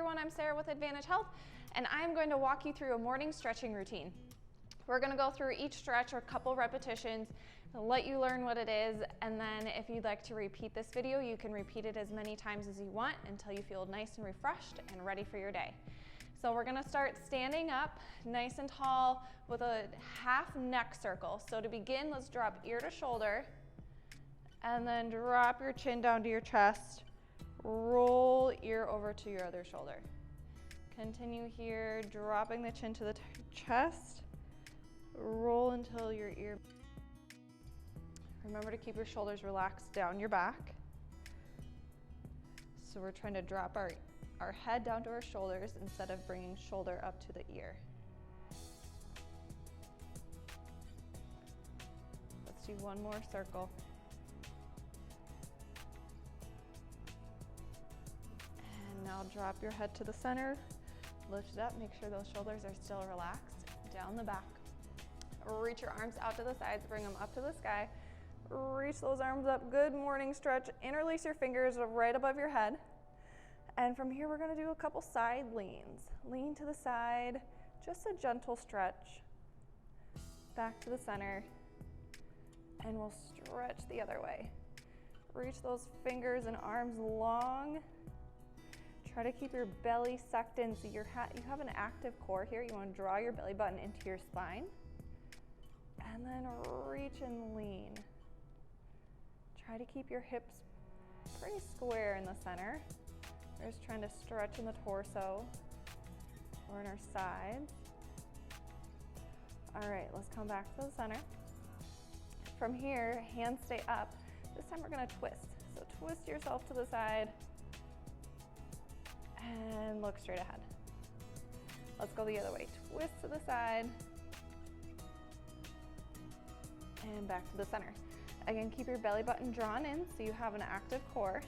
everyone, I'm Sarah with Advantage Health, and I'm going to walk you through a morning stretching routine. We're going to go through each stretch or a couple repetitions, let you learn what it is, and then if you'd like to repeat this video, you can repeat it as many times as you want until you feel nice and refreshed and ready for your day. So we're going to start standing up nice and tall with a half neck circle. So to begin, let's drop ear to shoulder and then drop your chin down to your chest. Roll ear over to your other shoulder. Continue here, dropping the chin to the chest. Roll until your ear. Remember to keep your shoulders relaxed down your back. So we're trying to drop our head down to our shoulders instead of bringing shoulder up to the ear. Let's do one more circle. And now drop your head to the center, lift it up, make sure those shoulders are still relaxed, down the back. Reach your arms out to the sides, bring them up to the sky. Reach those arms up, good morning stretch. Interlace your fingers right above your head. And from here, we're gonna do a couple side leans. Lean to the side, just a gentle stretch. Back to the center, and we'll stretch the other way. Reach those fingers and arms long. Try to keep your belly sucked in so you have an active core here. You wanna draw your belly button into your spine. And then reach and lean. Try to keep your hips pretty square in the center. We're just trying to stretch in the torso or in our sides. All right, let's come back to the center. From here, hands stay up. This time we're gonna twist. So twist yourself to the side and look straight ahead. Let's go the other way. Twist to the side and back to the center. Again, keep your belly button drawn in so you have an active core.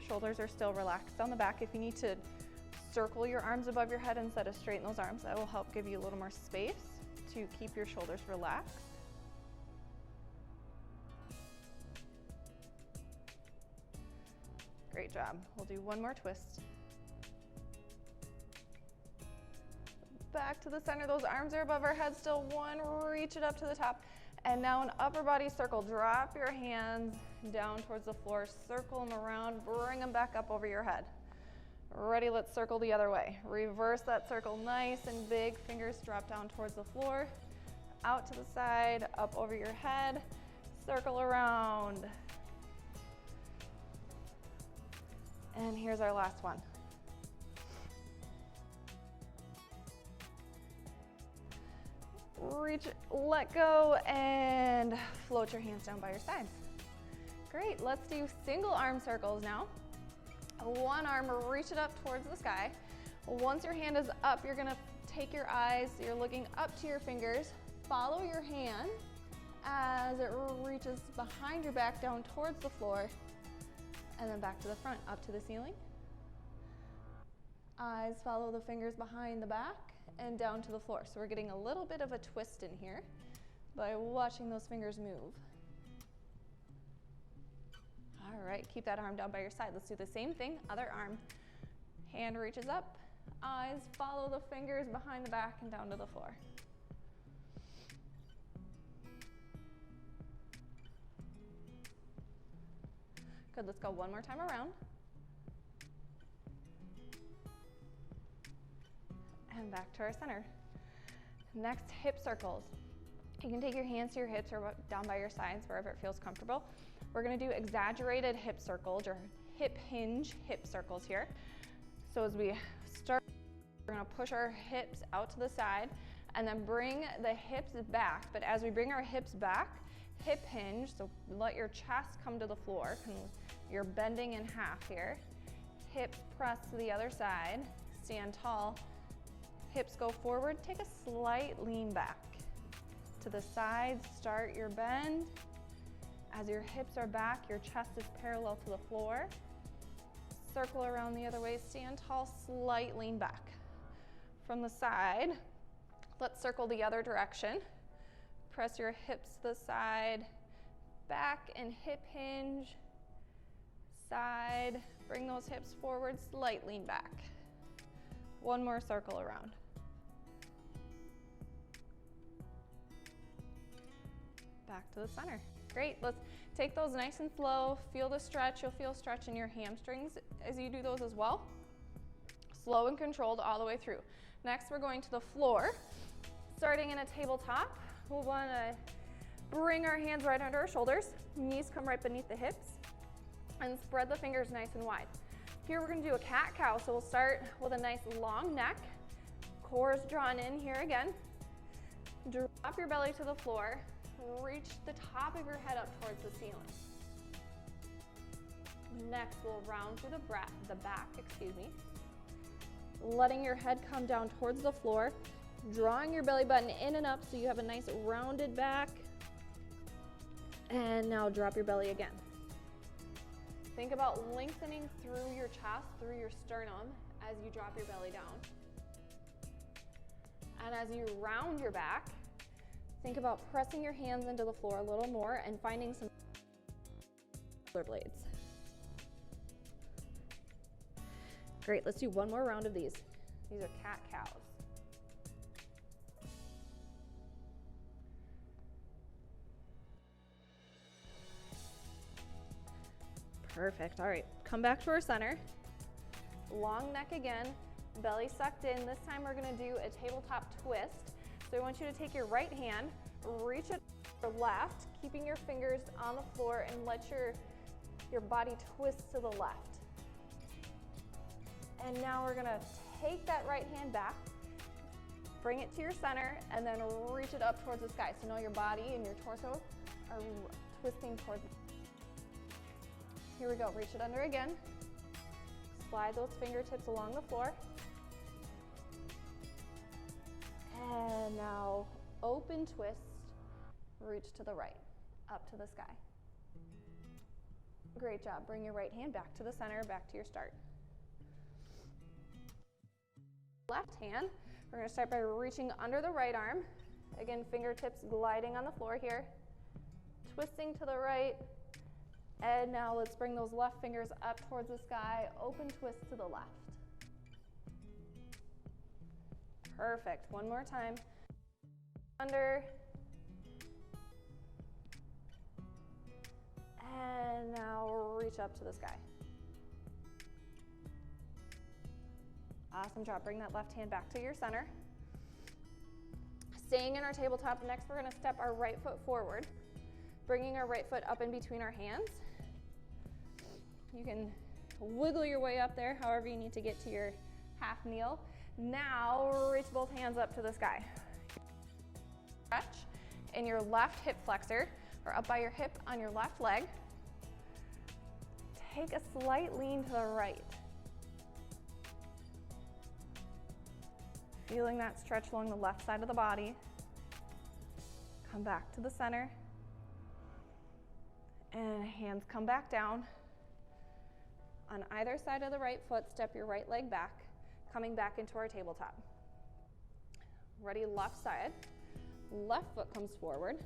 Shoulders are still relaxed on the back. If you need to circle your arms above your head instead of straighten those arms, that will help give you a little more space to keep your shoulders relaxed. Great job. We'll do one more twist. Back to the center. Those arms are above our head still. One, reach it up to the top. And now an upper body circle. Drop your hands down towards the floor, circle them around, bring them back up over your head. Ready, let's circle the other way. Reverse that circle nice and big, fingers drop down towards the floor, out to the side, up over your head, circle around. And here's our last one. Reach, let go, and float your hands down by your sides. Great, let's do single arm circles now. One arm, reach it up towards the sky. Once your hand is up, you're gonna take your eyes, you're looking up to your fingers, follow your hand as it reaches behind your back down towards the floor, and then back to the front, up to the ceiling. Eyes follow the fingers behind the back and down to the floor. So we're getting a little bit of a twist in here by watching those fingers move. All right, keep that arm down by your side. Let's do the same thing, other arm. Hand reaches up, eyes follow the fingers behind the back and down to the floor. Good, let's go one more time around. And back to our center. Next, hip circles. You can take your hands to your hips or down by your sides, wherever it feels comfortable. We're gonna do exaggerated hip circles or hip hinge hip circles here. So as we start, we're gonna push our hips out to the side and then bring the hips back. But as we bring our hips back, hip hinge, so let your chest come to the floor. You're bending in half here. Hips press to the other side, stand tall. Hips go forward, take a slight lean back. To the side, start your bend. As your hips are back, your chest is parallel to the floor. Circle around the other way, stand tall, slight lean back. From the side, let's circle the other direction. Press your hips to the side, back and hip hinge, side, bring those hips forward, slight lean back. One more circle around. Back to the center. Great, let's take those nice and slow. Feel the stretch. You'll feel stretch in your hamstrings as you do those as well. Slow and controlled all the way through. Next, we're going to the floor. Starting in a tabletop, we'll want to bring our hands right under our shoulders. Knees come right beneath the hips, and spread the fingers nice and wide. Here we're going to do a cat-cow, so we'll start with a nice long neck. Core is drawn in here again. Drop your belly to the floor. Reach the top of your head up towards the ceiling. Next, we'll round through the back, letting your head come down towards the floor, drawing your belly button in and up so you have a nice rounded back. And now drop your belly again. Think about lengthening through your chest, through your sternum as you drop your belly down. And as you round your back, think about pressing your hands into the floor a little more and finding some shoulder blades. Great, let's do one more round of these. These are cat-cows. Perfect, all right, come back to our center. Long neck again, belly sucked in. This time we're gonna do a tabletop twist. So I want you to take your right hand, reach it to the left, keeping your fingers on the floor, and let your body twist to the left. And now we're gonna take that right hand back, bring it to your center, and then reach it up towards the sky. So now your body and your torso are twisting towards the sky. Here we go, reach it under again. Slide those fingertips along the floor. And now open twist, reach to the right, up to the sky. Great job, bring your right hand back to the center, back to your start. Left hand, we're gonna start by reaching under the right arm. Again, fingertips gliding on the floor here. Twisting to the right. And now let's bring those left fingers up towards the sky, open twist to the left. Perfect, one more time. Under. And now reach up to the sky. Awesome job, bring that left hand back to your center. Staying in our tabletop, next we're gonna step our right foot forward, bringing our right foot up in between our hands. You can wiggle your way up there, however you need to get to your half kneel. Now reach both hands up to the sky. Stretch in your left hip flexor, or up by your hip on your left leg. Take a slight lean to the right. Feeling that stretch along the left side of the body. Come back to the center. And hands come back down. On either side of the right foot, step your right leg back, coming back into our tabletop. Ready, left side. Left foot comes forward.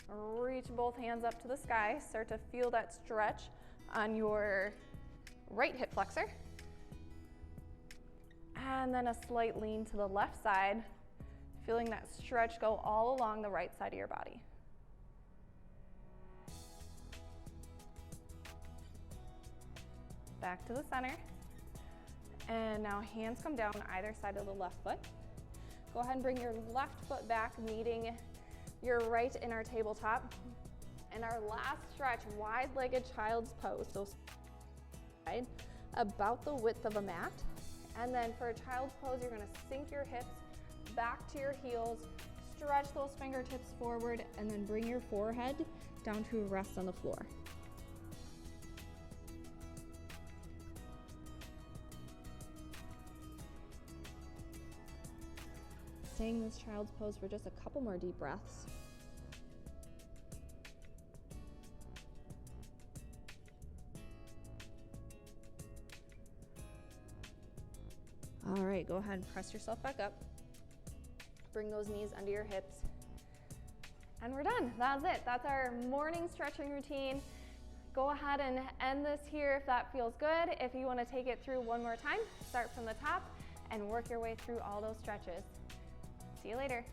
Reach both hands up to the sky. Start to feel that stretch on your right hip flexor. And then a slight lean to the left side, feeling that stretch go all along the right side of your body. Back to the center. And now hands come down either side of the left foot. Go ahead and bring your left foot back, meeting your right in our tabletop. And our last stretch, wide-legged child's pose. So about the width of a mat. And then for a child's pose, you're gonna sink your hips back to your heels, stretch those fingertips forward, and then bring your forehead down to a rest on the floor. Staying in this child's pose for just a couple more deep breaths. All right, go ahead and press yourself back up. Bring those knees under your hips. And we're done, that's it. That's our morning stretching routine. Go ahead and end this here if that feels good. If you want to take it through one more time, start from the top and work your way through all those stretches. See you later.